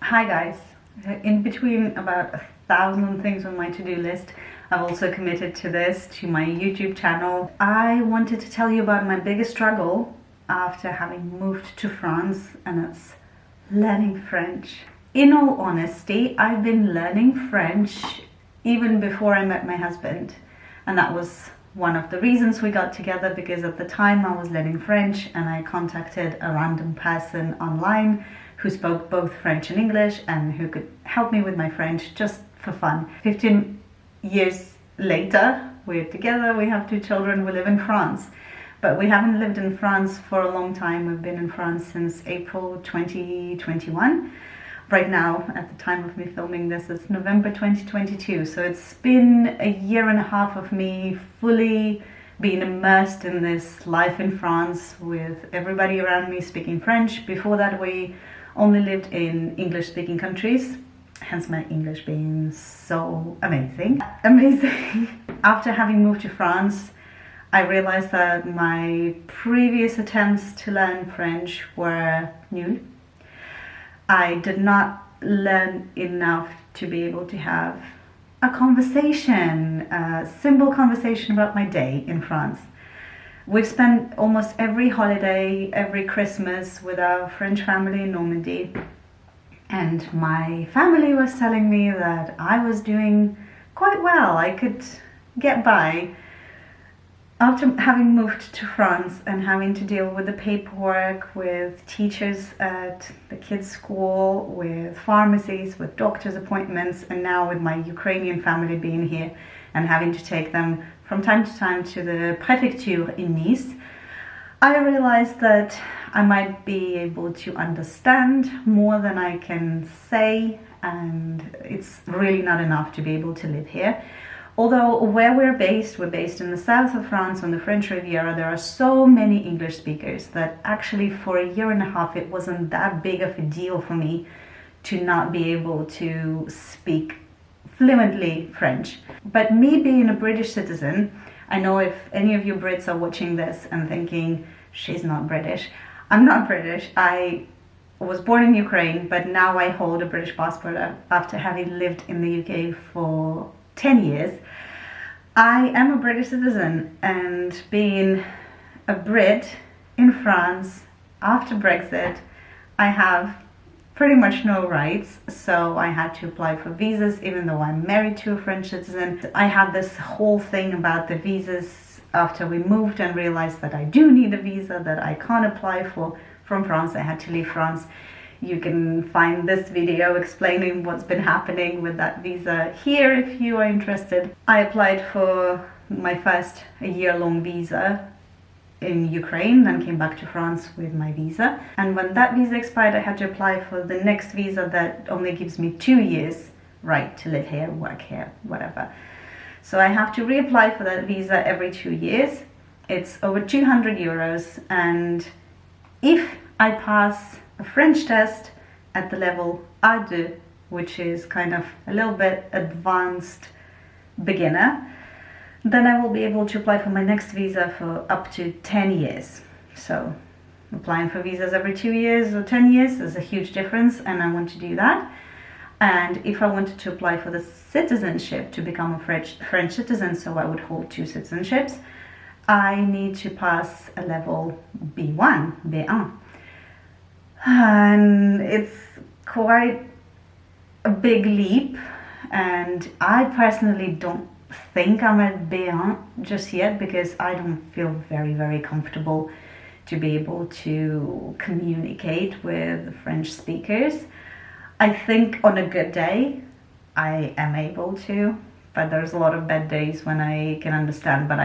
Hi guys, in between about 1,000 things on my to-do list, I've also committed to this, to my YouTube channel. I wanted to tell you about my biggest struggle after having moved to France, and it's learning French. In all honesty, I've been learning French even before I met my husband, and that was one of the reasons we got together, because at the time I was learning French and I contacted a random person online who spoke both French and English and who could help me with my French just for fun. 15 years later, we're together, we have 2 children, we live in France. But we haven't lived in France for a long time. We've been in France since April 2021. Right now, at the time of me filming this, it's November 2022. So it's been a year and a half of me fully being immersed in this life in France with everybody around me speaking French. Before that, we only lived in English-speaking countries, hence my English being so amazing. After having moved to France, I realized that my previous attempts to learn French were nul. I did not learn enough to be able to have a conversation, a simple conversation about my day in France. We've spent almost every holiday, every Christmas with our French family in Normandy, and my family was telling me that I was doing quite well. I could get by. After having moved to France and having to deal with the paperwork, with teachers at the kids' school, with pharmacies, with doctor's appointments, and now with my Ukrainian family being here and having to take them from time to time to the prefecture in Nice, I realized that I might be able to understand more than I can say, and it's really not enough to be able to live here. Although where we're based in the south of France on the French Riviera, there are so many English speakers that actually for a year and a half it wasn't that big of a deal for me to not be able to speak fluently French. But me being a British citizen, I know if any of you Brits are watching this and thinking, she's not British. I'm not British. I was born in Ukraine, but now I hold a British passport after having lived in the UK for 10 years. I am a British citizen, and being a Brit in France after Brexit, I have pretty much no rights, so I had to apply for visas even though I'm married to a French citizen. I had this whole thing about the visas after we moved and realized that I do need a visa that I can't apply for from France. I had to leave France. You can find this video explaining what's been happening with that visa here if you are interested. I applied for my first year-long visa in Ukraine, then came back to France with my visa. And when that visa expired, I had to apply for the next visa that only gives me 2 years right to live here, work here, whatever. So I have to reapply for that visa every 2 years. It's over 200 euros, and if I pass a French test at the level A2, which is kind of a little bit advanced beginner, then I will be able to apply for my next visa for up to 10 years. So applying for visas every 2 years or 10 years is a huge difference, and I want to do that. And if I wanted to apply for the citizenship to become a French citizen, so I would hold 2 citizenships, I need to pass a level B1, B1. And it's quite a big leap, and I personally don't think I'm at B1 just yet, because I don't feel very comfortable to be able to communicate with French speakers. I think on a good day I am able to, but there's a lot of bad days when I can understand, but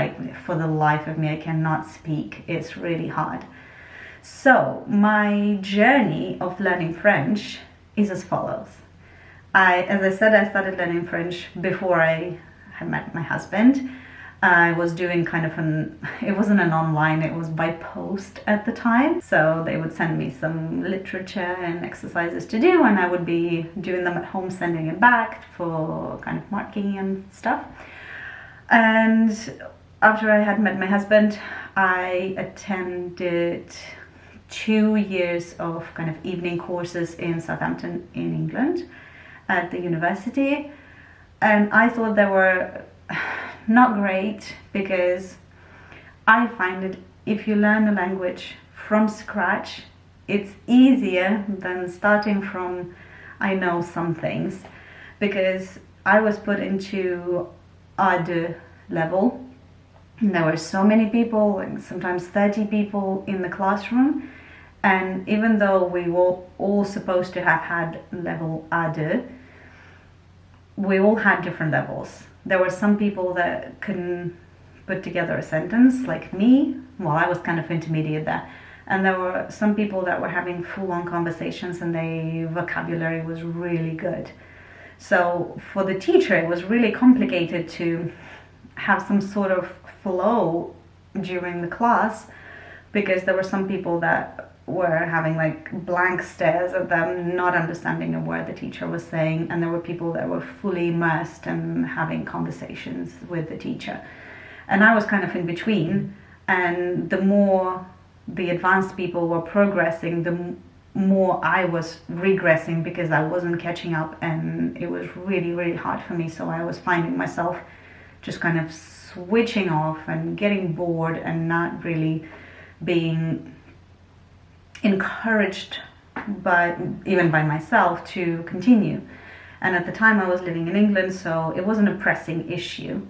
for the life of me, I cannot speak. It's really hard. So my journey of learning French is as follows. As I said, I started learning French before I had met my husband. I was doing kind of it wasn't an online, it was by post at the time. So they would send me some literature and exercises to do, and I would be doing them at home, sending it back for kind of marking and stuff. And after I had met my husband, I attended 2 years of kind of evening courses in Southampton in England at the university, and I thought they were not great because I find it, if you learn a language from scratch, it's easier than starting from I know some things, because I was put into A2 level. There were so many people, like sometimes 30 people in the classroom, and even though we were all supposed to have had level A2, we all had different levels. There were some people that couldn't put together a sentence, like me. Well, I was kind of intermediate there. And there were some people that were having full-on conversations and their vocabulary was really good. So for the teacher, it was really complicated to have some sort of flow during the class, because there were some people that were having like blank stares at them, not understanding a word the teacher was saying, and there were people that were fully immersed and having conversations with the teacher. And I was kind of in between, and the more the advanced people were progressing, the more I was regressing because I wasn't catching up, and it was really, really hard for me. So I was finding myself just kind of switching off and getting bored and not really being encouraged even by myself to continue. And at the time I was living in England, so it wasn't a pressing issue.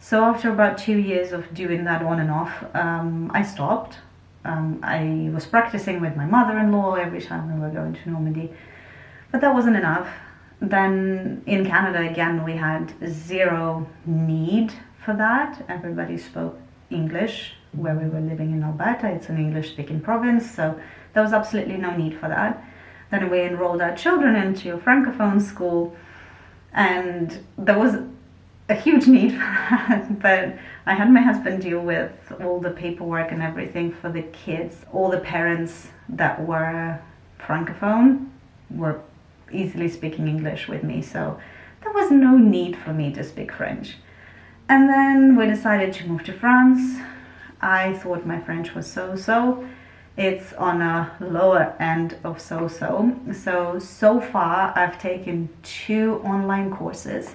So after about 2 years of doing that on and off, I stopped. I was practicing with my mother-in-law every time we were going to Normandy, but that wasn't enough. Then in Canada again, we had zero need for that. Everybody spoke English where we were living in Alberta. It's an English-speaking province, so there was absolutely no need for that. Then we enrolled our children into a Francophone school, and there was a huge need for that, but I had my husband deal with all the paperwork and everything for the kids. All the parents that were Francophone were easily speaking English with me, so there was no need for me to speak French. And then we decided to move to France. I thought my French was so-so. It's on a lower end of so-so. So far I've taken 2 online courses.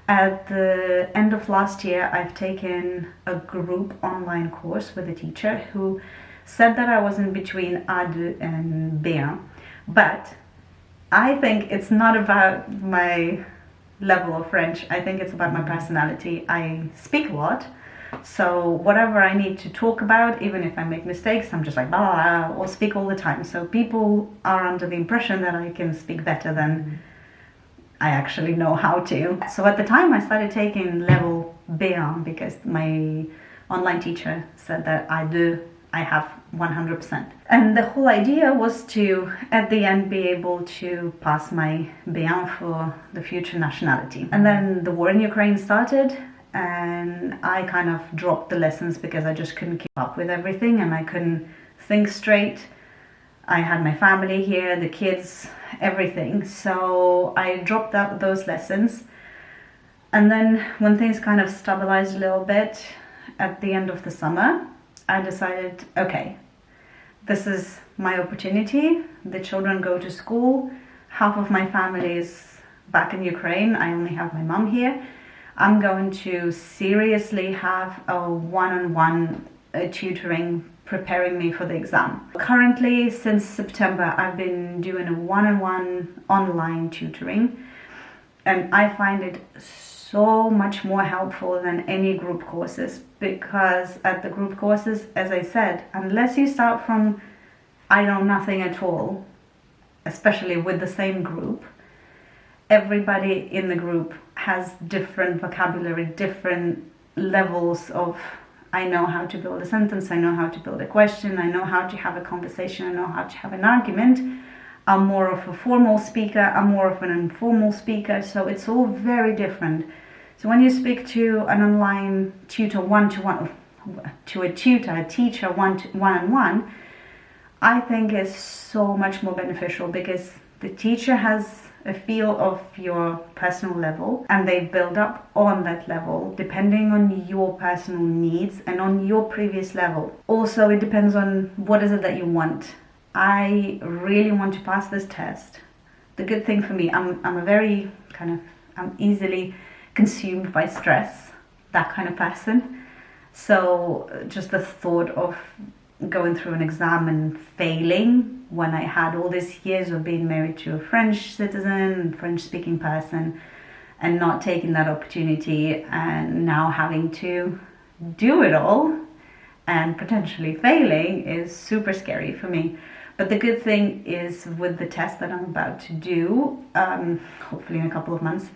At the end of last year, I've taken a group online course with a teacher who said that I was in between A2 and B1. But I think it's not about my level of French. I think it's about my personality. I speak a lot. So whatever I need to talk about, even if I make mistakes, I'm just like blah, blah, blah, or speak all the time. So people are under the impression that I can speak better than I actually know how to. So at the time I started taking level B1 because my online teacher said that I have 100%. And the whole idea was to, at the end, be able to pass my B1 for the future nationality. And then the war in Ukraine started, and I kind of dropped the lessons because I just couldn't keep up with everything and I couldn't think straight. I had my family here, the kids, everything. So I dropped out those lessons. And then when things kind of stabilized a little bit at the end of the summer, I decided, okay, this is my opportunity. The children go to school. Half of my family is back in Ukraine. I only have my mom here. I'm going to seriously have a one-on-one tutoring preparing me for the exam. Currently, since September, I've been doing a one-on-one online tutoring, and I find it so much more helpful than any group courses, because at the group courses, as I said, unless you start from I know nothing at all, especially with the same group, everybody in the group has different vocabulary, different levels of I know how to build a sentence, I know how to build a question, I know how to have a conversation, I know how to have an argument. I'm more of a formal speaker, I'm more of an informal speaker, so it's all very different. So when you speak to an online tutor one-to-one, to a tutor, a teacher one-on-one, I think is so much more beneficial because the teacher has a feel of your personal level and they build up on that level depending on your personal needs and on your previous level. Also, it depends on what is it that you want. I really want to pass this test. The good thing for me, I'm a very I'm easily consumed by stress, that kind of person. So just the thought of going through an exam and failing when I had all these years of being married to a French citizen, French speaking person, and not taking that opportunity and now having to do it all and potentially failing is super scary for me. But the good thing is with the test that I'm about to do, hopefully in a couple of months,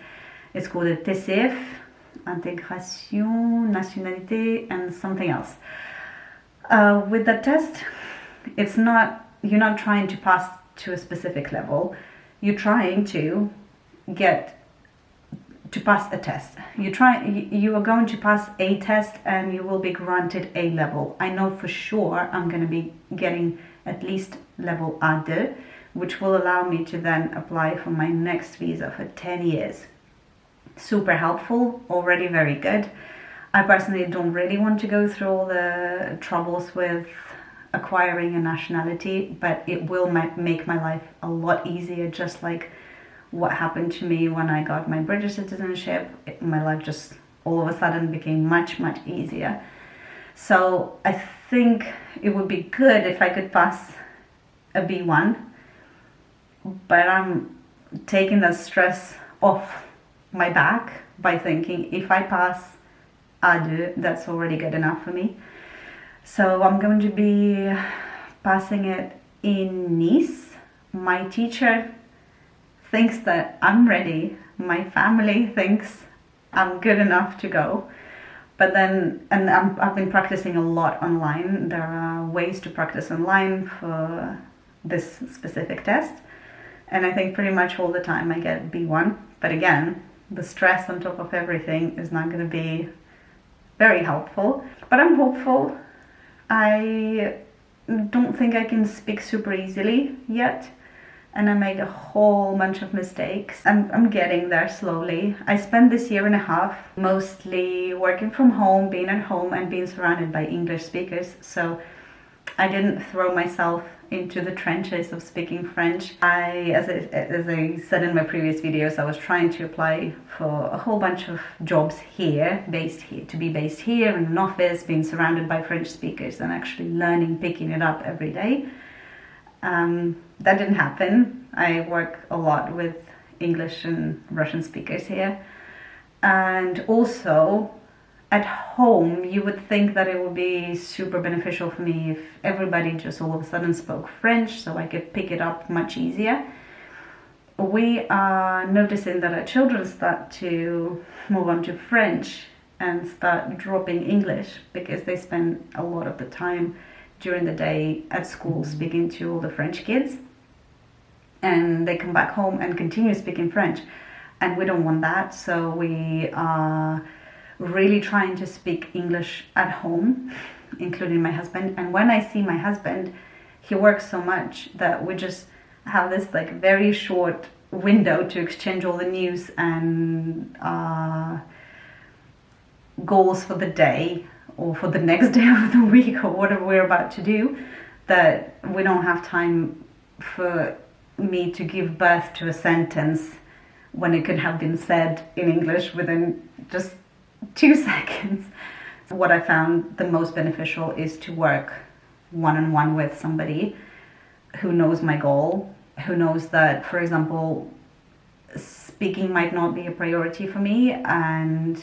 it's called a TCF, Intégration, Nationalité, and something else. With that test, you're not trying to pass to a specific level. You're trying to pass a test. You are going to pass a test and you will be granted a level. I know for sure I'm going to be getting at least level A2, which will allow me to then apply for my next visa for 10 years. Super helpful, already very good. I personally don't really want to go through all the troubles with acquiring a nationality, but it will make my life a lot easier, just like what happened to me when I got my British citizenship. My life just all of a sudden became much easier. So I think it would be good if I could pass a B1, but I'm taking that stress off my back by thinking if I pass A2, that's already good enough for me. So I'm going to be passing it in Nice. My teacher thinks that I'm ready. My family thinks I'm good enough to go. But then, I've been practicing a lot online. There are ways to practice online for this specific test. And I think pretty much all the time I get B1. But again, the stress on top of everything is not going to be very helpful. But I'm hopeful. I don't think I can speak super easily yet. And I made a whole bunch of mistakes. I'm getting there slowly. I spent this year and a half mostly working from home, being at home and being surrounded by English speakers. So I didn't throw myself into the trenches of speaking French. As I said in my previous videos, I was trying to apply for a whole bunch of jobs to be based here in an office, being surrounded by French speakers and actually learning, picking it up every day. That didn't happen. I work a lot with English and Russian speakers here. And also, at home, you would think that it would be super beneficial for me if everybody just all of a sudden spoke French, so I could pick it up much easier. We are noticing that our children start to move on to French and start dropping English because they spend a lot of the time during the day at school speaking to all the French kids, and they come back home and continue speaking French, and we don't want that. So we are really trying to speak English at home, including my husband. And when I see my husband, he works so much that we just have this like very short window to exchange all the news and goals for the day or for the next day of the week or whatever we're about to do, that we don't have time for me to give birth to a sentence when it could have been said in English within just 2 seconds. What I found the most beneficial is to work one-on-one with somebody who knows my goal, who knows that, for example, speaking might not be a priority for me and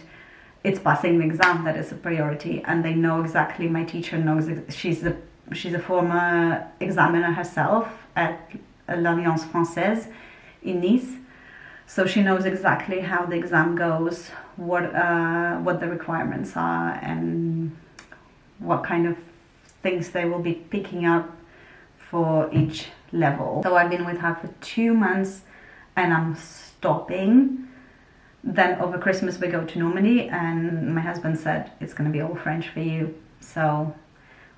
it's passing the exam that is a priority, and they know exactly, my teacher knows, she's a former examiner herself at l'Alliance Française in Nice, so she knows exactly how the exam goes, what the requirements are and what kind of things they will be picking up for each level. So I've been with her for 2 months and I'm stopping. Then over Christmas we go to Normandy and my husband said it's going to be all French for you, so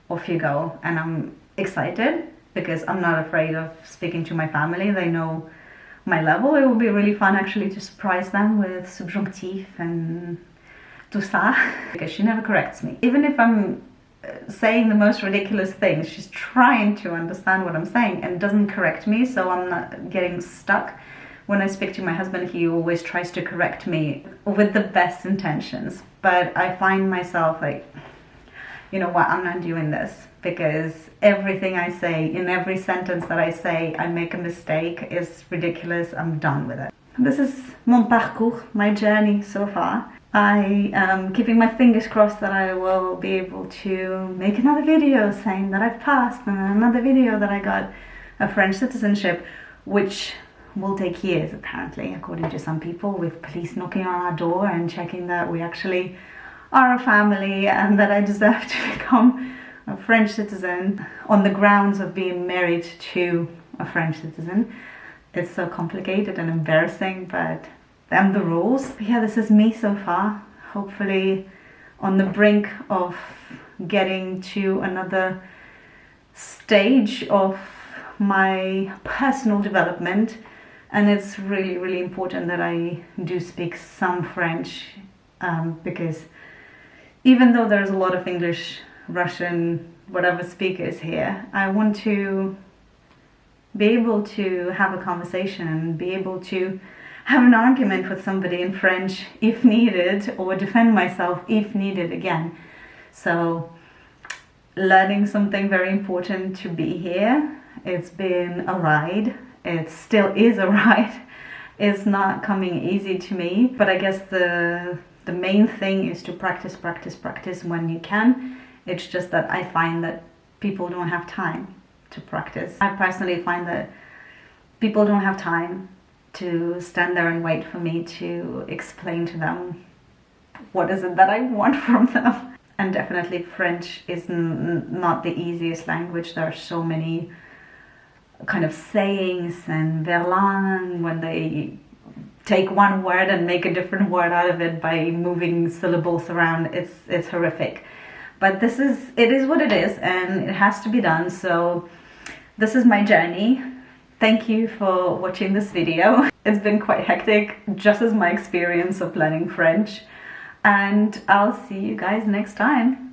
off you go. And I'm excited because I'm not afraid of speaking to my family. They know my level. It will be really fun actually to surprise them with subjonctif and tout ça, because she never corrects me. Even if I'm saying the most ridiculous things. She's trying to understand what I'm saying and doesn't correct me, so I'm not getting stuck. When I speak to my husband, he always tries to correct me with the best intentions, but I find myself like, you know what, I'm not doing this, because everything I say, in every sentence that I say, I make a mistake. It's ridiculous. I'm done with it. This is mon parcours, my journey so far. I am keeping my fingers crossed that I will be able to make another video saying that I've passed, and another video that I got a French citizenship, which will take years apparently, according to some people, with police knocking on our door and checking that we actually are a family and that I deserve to become a French citizen on the grounds of being married to a French citizen. It's so complicated and embarrassing, but them the rules. But yeah, this is me so far. Hopefully on the brink of getting to another stage of my personal development. And it's really, really important that I do speak some French, because even though there's a lot of English, Russian, whatever speakers here, I want to be able to have a conversation and be able to have an argument with somebody in French if needed, or defend myself if needed again. So learning something very important to be here. It's been a ride. It still is a ride. It's not coming easy to me, but I guess the main thing is to practice when you can. It's just that I find that people don't have time to practice. I personally find that people don't have time to stand there and wait for me to explain to them what is it that I want from them. And definitely French is not the easiest language. There are so many kind of sayings and verlan when they take one word and make a different word out of it by moving syllables around. It's horrific. But it is what it is, and it has to be done. So this is my journey. Thank you for watching this video. It's been quite hectic, just as my experience of learning French. And I'll see you guys next time.